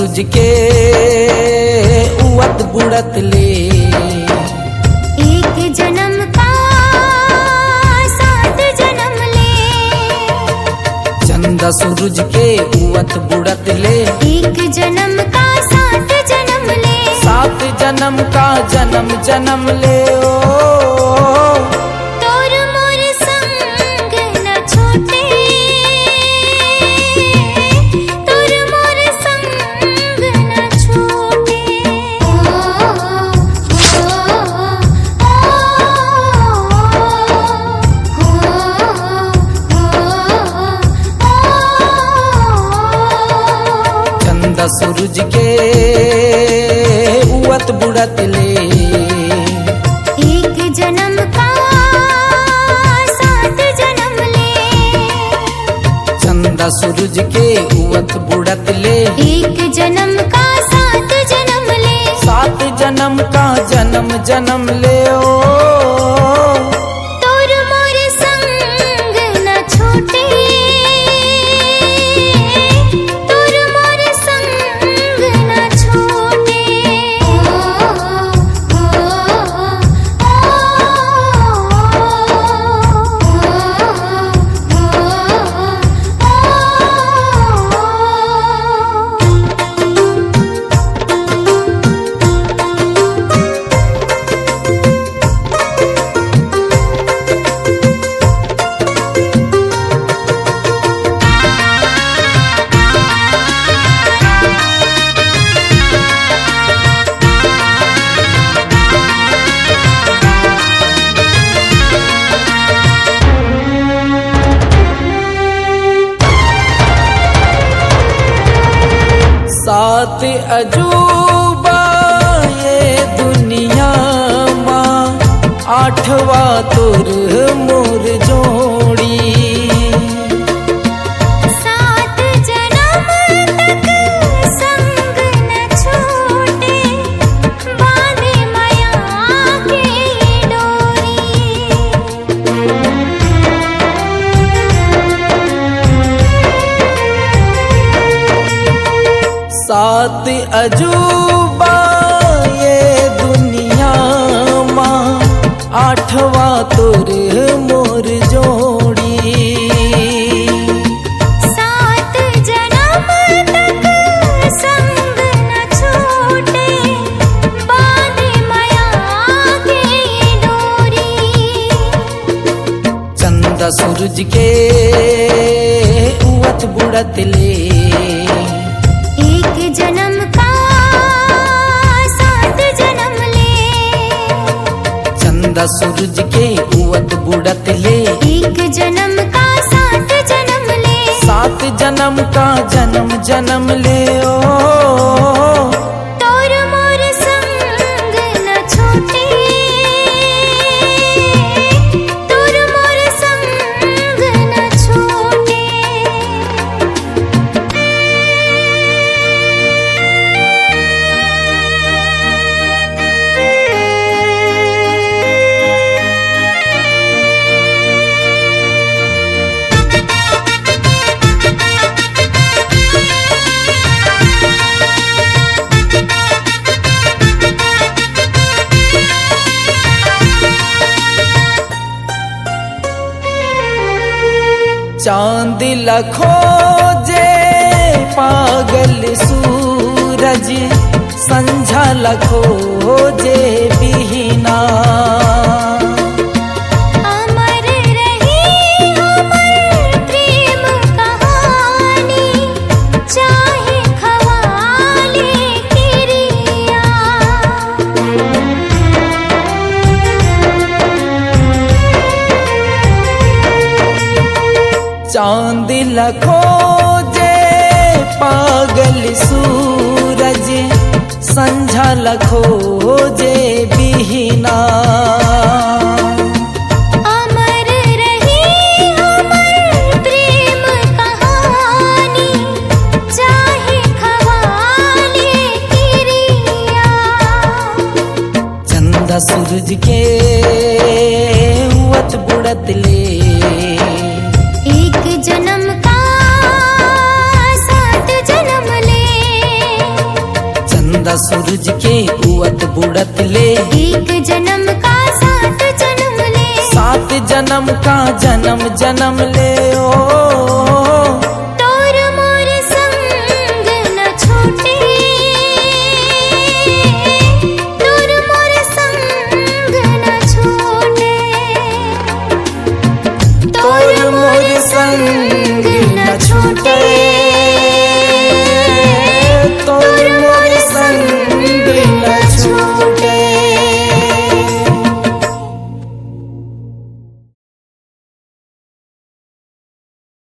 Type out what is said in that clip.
सूरज के उवत बुड़त ले। एक जन्म का 7 जन्म ले। चंदा सूरज के उवत बुड़त ले। एक जन्म का 7 जन्म ले। 7 जन्म का जन्म जन्म ले ओ। तोर मोर संग न छूटे। तोर मोर संग न छूटे। चंदा सूरज के उवत बुड़त ले। एक जन्म का 7 जन्म ले। चंदा सूरज के उवत बुड़त ले। एक जन्म का 7 जन्म ले। 7 जन्म का जन्म जन्म ले ओ। तोर मोर संग न छूटे। तोर मोर संग न छूटे। सात अजूबा ये दुनिया माँ, 8वां तुर मोर जोड़ी। 7 जन्म तक संग न छूटे। बांधे माया की डोरी। 7 अजूबा ये दुनिया माँ, 8वां तुर मोर जोड़ी। 7 जन्म तक संग न छूटे। बांधे माया की डोरी। चंदा सूरज के उवत बुड़त ले। एक जन्म का 7 जन्म ले। चंदा सूरज के उवत बुड़त ले। एक जन्म का 7 जन्म ले। 7 जन्म का जन्म जन्म ले ओ। तोर मोर संग न छूटे। तोर मोर संग न छूटे। चांद लखोजे पागल सूरज, संझा लखोजे बिहना। अमर रही अमर प्रेम कहानी। चाहे खवाले किरिया। चांद लखोजे पागल सूरज, संझा लखोजे बिहना। अमर रही अमर प्रेम कहानी। चाहे खवाले किरिया। चंदा सूरज के उवत बुड़त ले। एक जन्म का 7 जन्म ले। चंदा सूरज के उवत बुड़त ले, एक जन्म का 7 जन्म ले, 7 जन्म का जन्म जन्म ले ओ